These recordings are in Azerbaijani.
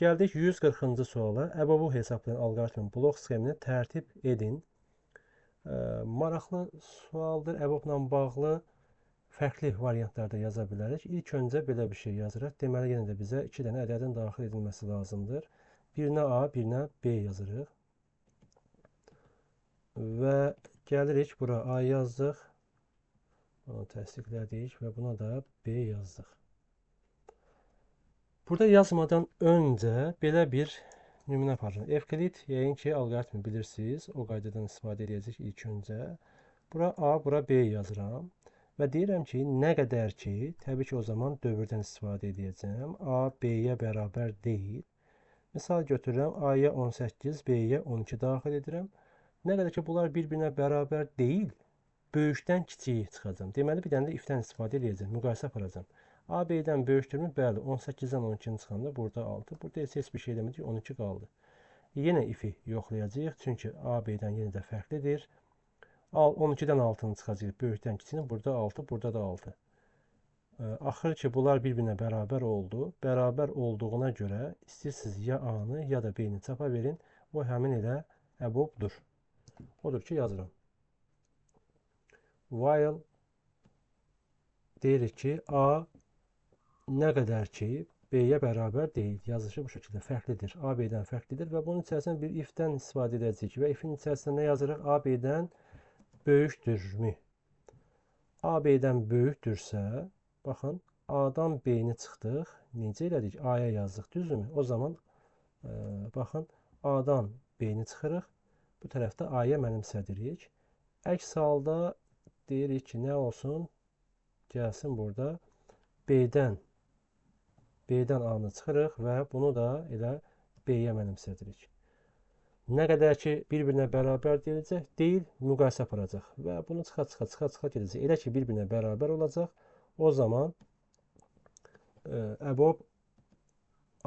Gəldik 140-cı suala. Əbəbu hesablayan alqoritmin blok sxemini tərtib edin. Maraqlı sualdır. Əbobla bağlı fərqli variantlarda yaza bilərik. İlk öncə belə bir şey yazırıq. Deməli, yenə də bizə 2 dənə ədədin daxil edilməsi lazımdır. Birinə A, birinə B yazırıq. Və gəlirik bura A yazdıq. Onu təsdiqlədik və buna da B yazdıq. Burada yazmadan öncə belə bir nümunə aparın. Evklid, yəqin ki, alqoritmi bilirsiniz. O qaydadan istifadə edəcəyik ilk öncə. Bura A, bura B yazıram. Və deyirəm ki, nə qədər ki, təbii ki, o zaman dövrdən istifadə edəcəm. A, B-yə bərabər deyil. Misal götürürəm, A-ya 18, B-yə 12 daxil edirəm. Nə qədər ki, bunlar bir-birinə bərabər deyil, böyükdən kiçiyi çıxacam. Deməli, bir dənə də if-dən istifadə edəcəm, müqayisə aparacam. A, B-dən böyükdürmü? Bəli, 18-dən 12-ni çıxanda burada 6. Burada isə heç bir şey demədik, 12 qaldı. Yenə if-i yoxlayacağıq, çünki A, B-dən yenə də fərqlidir. 12-dən 6-nı çıxacaq, böyükdən kiçiyini. Burada 6, burada da 6. Axır ki, bunlar bir-birinə bərabər oldu. Bərabər olduğuna görə istəyirsiniz ya A-nı, ya da B-ni çapa verin. O həmin elə əbobdur. Odur ki, yazıram. While deyirik ki, A nə qədər ki, B-yə bərabər deyil. Yazışı bu şəkildə fərqlidir. A, B-dən fərqlidir və bunun içərisində bir if-dən istifadə edəcəyik. Və if-in içərisində nə yazırıq? A, B-dən böyükdürmü? A, B-dən böyükdürsə, baxın, A-dan B-ni çıxdıq. Necə elədik? A-ya yazdıq, düzdürmü? O zaman, baxın, A-dan B-ni çıxırıq. Bu tərəfdə A-ya mənimsədirik. Əks halda deyirik ki, nə olsun? Gəlsin burada B-dən A-nı çıxırıq və bunu da elə B-yə mənimsədirik. Nə qədər ki, bir-birinə bərabər deyiləcək, deyil, müqayisə aparacaq və bunu çıxa gedəcək. Elə ki, bir-birinə bərabər olacaq, o zaman əbob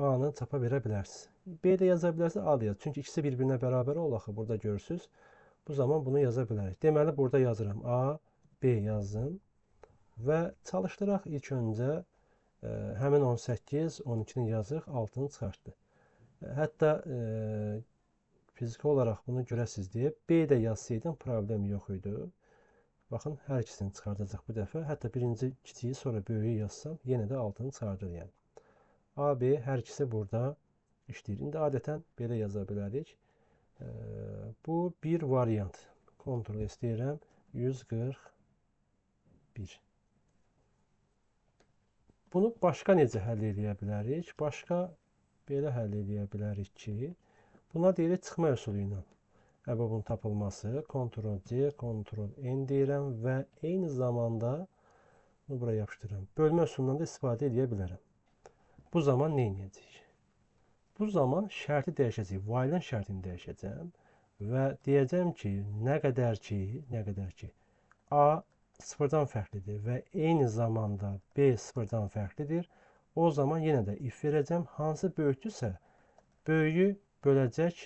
A-nı çapa verə bilərsiniz. B də yaza bilərsiniz, A da yaz. Çünki ikisi bir-birinə bərabər ol, axı, burada görürsünüz. Bu zaman bunu yaza bilərik. Deməli, burada yazıram A, B yazdım və çalışdıraq ilk öncə həmin 18, 12-ni yazıq, 6-nı çıxartdı. Hətta fiziki olaraq bunu görəsiniz deyə B də yazsaydım problem yox idi. Baxın, hər ikisini çıxardacaq bu dəfə. Hətta birinci kiçiyi, sonra böyüyü yazsam, yenə də 6-nı çıxardır yəni. A, B hər ikisi burada işləyir. İndi adətən belə yaza bilərik. Bu bir variant. Kontrol istəyirəm. 141. Bunu başqa necə həll edə bilərik? Başqa belə həll edə bilərik ki, buna deyirik çıxma üsulu ilə. Əbobun tapılması, Ctrl-C, Ctrl-N deyirəm və eyni zamanda bunu buraya yapışdırıram. Bölmə üsulundan da istifadə edə bilərəm. Bu zaman nə edəcəyik? Bu zaman şərti dəyişəcəyik. While-ın şərtini dəyişəcəm və deyəcəm ki, nə qədər ki, A sıfırdan fərqlidir və eyni zamanda B sıfırdan fərqlidir. O zaman yenə də if verəcəm. Hansı böyükdürsə, böyüyü böləcək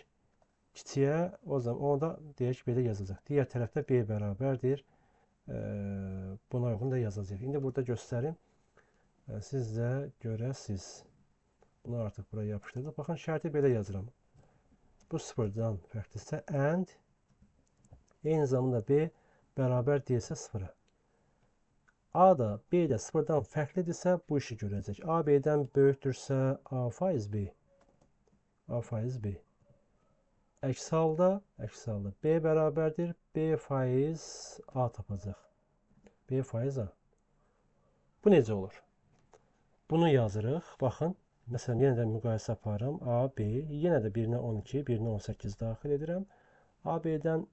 kiçiyə, o zaman onu da deyək belə yazacaq. Digər tərəfdə B bərabərdir. Buna uyğun da yazacaq. İndi burada göstərim. Siz də görəsiniz. Bunu artıq buraya yapışdırdım. Baxın, şərti belə yazıram. Bu sıfırdan fərqlidirsə, and eyni zamanda B bərabər deyilsə sıfıra. A da B də sıfırdan fərqlidirsə, bu işi görəcək. A B-dən böyükdürsə, A faiz B. A faiz B. Əks halda B bərabərdir. B faiz A tapacaq. B faiz A. Bu necə olur? Bunu yazırıq. Baxın. Məsələn, yenə də müqayisə aparıram. A, B. Yenə də birinə 12, birinə 18 daxil edirəm. A, B-dən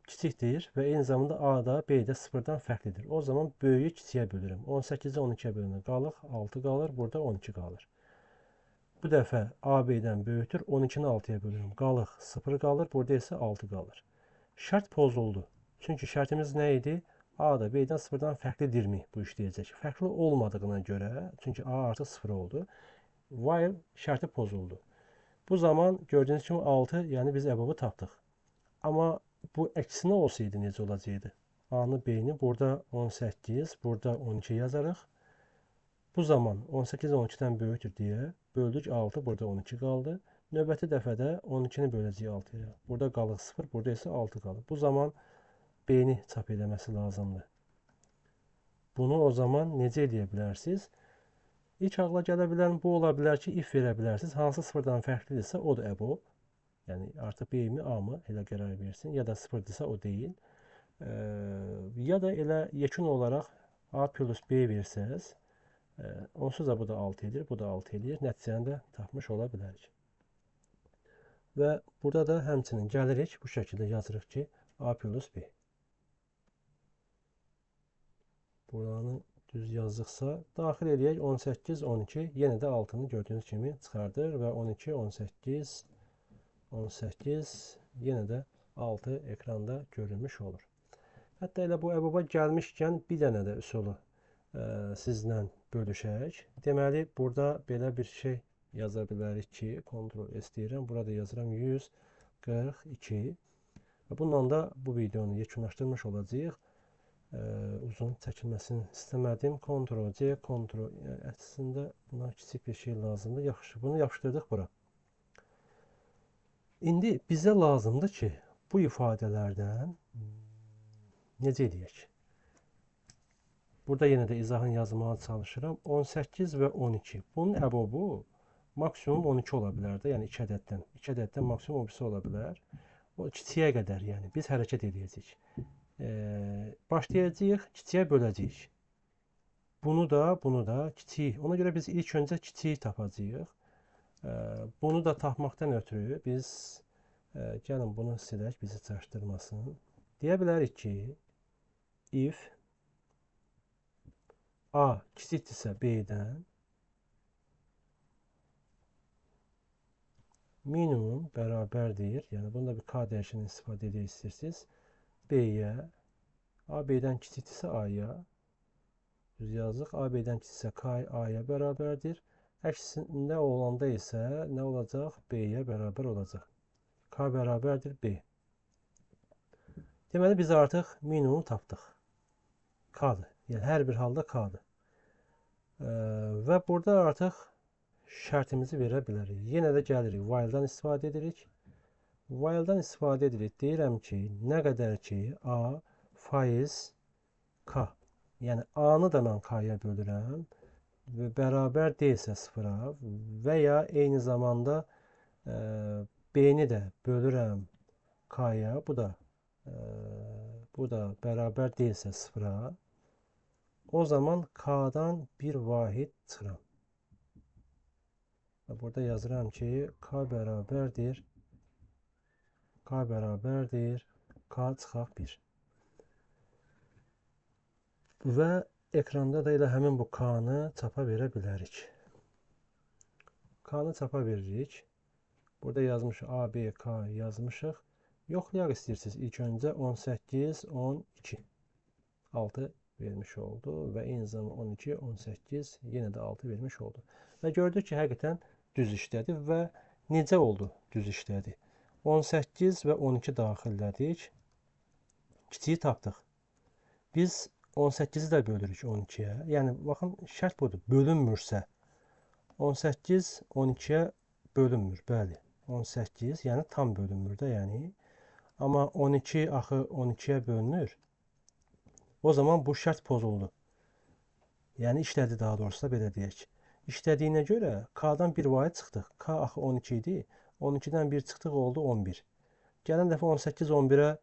kiçikdir və eyni zamanda A da B də sıfırdan fərqlidir. O zaman böyüyü kiçiyə bölürəm. 18-də 12-yə bölünür. Qalıq 6 qalır. Burada 12 qalır. Bu dəfə A B-dən böyükdür. 12-ni 6-ya bölürəm. Qalıq 0 qalır. Burada isə 6 qalır. Şərt pozuldu. Çünki şərtimiz nə idi? A da B-dən sıfırdan fərqlidirmi? Bu işləyəcək. Fərqli olmadığına görə, çünki A artıq 0 oldu. While şərti pozuldu. Bu zaman gördüyünüz kimi 6, yəni biz əbobu tapdıq. Amma bu əksinə olsaydı necə olacaqdı? A-nı, B-ni burada 18, burada 12 yazarıq. Bu zaman 18 12-dən böyükdür deyə böldük 6, burada 12 qaldı. Növbəti dəfədə 12-ni böləcəyik 6-ya. Burada qalır 0, burada isə 6 qalır. Bu zaman B-ni çap eləməsi lazımdır. Bunu o zaman necə edə bilərsiniz? İlk ağla gələ bilən bu ola bilər ki, if verə bilərsiniz. Hansı sıfırdan fərqlidirsə o da əbob. Yəni artıq B-mi, A-mı elə qərar versin. Ya da sıfırdırsa o deyil. Ya da elə yekun olaraq A plus B versəz, onsuz da bu da 6 edir, bu da 6 edir. Nəticəni də tapmış ola bilərik. Və burada da həmçinin gəlirik, bu şəkildə yazırıq ki, A plus B. Buranı düz yazdıqsa, daxil eləyək 18, 12, yenə də 6-nı gördüyünüz kimi çıxardır və 12, 18, 18, yenə də 6 ekranda görülmüş olur. Hətta elə bu əbuba gəlmişkən bir dənə də üsulu sizlə bölüşək. Deməli, burada belə bir şey yaza bilərik ki, Ctrl S deyirəm, burada yazıram 142. Və bununla da bu videonu yekunlaşdırmış olacağıq. Uzun çəkilməsini istəmədim. Ctrl C, Ctrl əslində buna kiçik bir şey lazımdır. Yaxşı, bunu yapışdırdıq bura. İndi bizə lazımdır ki, bu ifadələrdən necə edək? Burada yenə də izahını yazmağa çalışıram. 18 və 12. Bunun əbobu maksimum 12 ola bilər də. Yəni 2 ədəddən. 2 ədəddən maksimum o birisi ola bilər. O kiçiyə qədər yəni biz hərəkət edəcəyik. Başlayacağıq, kiçiyə böləcəyik. Bunu da kiçik. Ona görə biz ilk öncə kiçiyi tapacağıq. Bunu da tapmaqdan ötürü biz gəlin bunu silək, bizi çaşdırmasın. Deyə bilərik ki, if A kiçikdirsə B-dən minimum bərabərdir. Yəni bunu da bir K dəyişənindən istifadə edə istəyirsiniz. B-yə, A B-dən kiçikdirsə A-ya, düz yazdıq. A B-dən kiçiksə K A-ya bərabərdir. Əksində olanda isə nə olacaq? B-yə bərabər olacaq. K bərabərdir B. Deməli, biz artıq minimum tapdıq. K-dır. Yəni, hər bir halda K-dır. Və burada artıq şərtimizi verə bilərik. Yenə də gəlirik, while-dan istifadə edirik. While-dan istifadə edirik. Deyirəm ki, nə qədər ki, A faiz K. Yəni, A-nı da mən K-ya bölürəm və bərabər deyilsə sıfıra və ya eyni zamanda B-ni də bölürəm K-ya, bu da bərabər deyilsə sıfıra, o zaman K-dan bir vahid çıxıram. Və burada yazıram ki, K bərabərdir K çıxaq 1. Və ekranda da elə həmin bu K-nı çapa verə bilərik. K-nı çapa veririk. Burada yazmışıq A, B, K yazmışıq. Yoxlayaq istəyirsiniz. İlk öncə 18, 12. 6 vermiş oldu və eyni zamanda 12, 18 yenə də 6 vermiş oldu. Və gördük ki, həqiqətən düz işlədi və necə oldu düz işlədi? 18 və 12 daxillədik. Kiçiyi tapdıq. Biz 18-i də bölürük 12-yə. Yəni, baxın, şərt budur. Bölünmürsə 18 12-yə bölünmür. Bəli, 18, yəni tam bölünmür də, yəni. Amma 12 axı 12-yə bölünür. O zaman bu şərt pozuldu. Yəni işlədi, daha doğrusu da belə deyək. İşlədiyinə görə K-dan bir vahid çıxdıq. K axı 12 idi. 12-dən 1 çıxdıq, oldu 11. Gələn dəfə 18 11-ə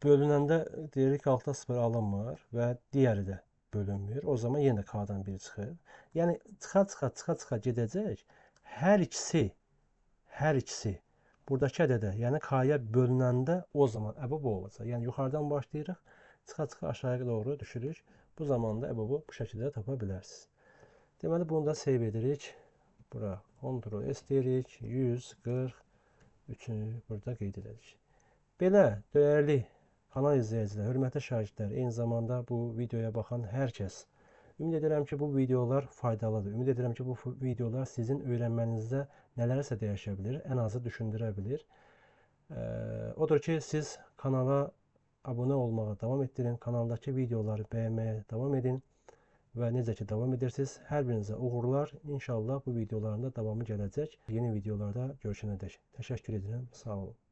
bölünəndə deyirik altda 0 alınmır və digəri də bölünmür. O zaman yenə K-dan 1 çıxır. Yəni çıxa gedəcək. Hər ikisi buradakı ədədə, yəni K-ya bölünəndə o zaman əbob olacaq. Yəni yuxarıdan başlayırıq, çıxa aşağıya doğru düşürük. Bu zaman da əbobu bu şəkildə tapa bilərsiniz. Deməli, bunu da save edirik. Bura Ctrl S deyirik. 143-ü burada qeyd edirik. Belə, dəyərli kanal izləyicilər, hörmətli şagirdlər, eyni zamanda bu videoya baxan hər kəs, ümid edirəm ki, bu videolar faydalıdır. Ümid edirəm ki, bu videolar sizin öyrənmənizdə nələrsə dəyişə bilir, ən azı düşündürə bilir. Odur ki, siz kanala abunə olmağa davam etdirin, kanaldakı videoları bəyənməyə davam edin. və necə ki davam edirsiniz. Hər birinizə uğurlar. İnşallah bu videoların da davamı gələcək. Yeni videolarda görüşənədək. Təşəkkür edirəm. Sağ olun.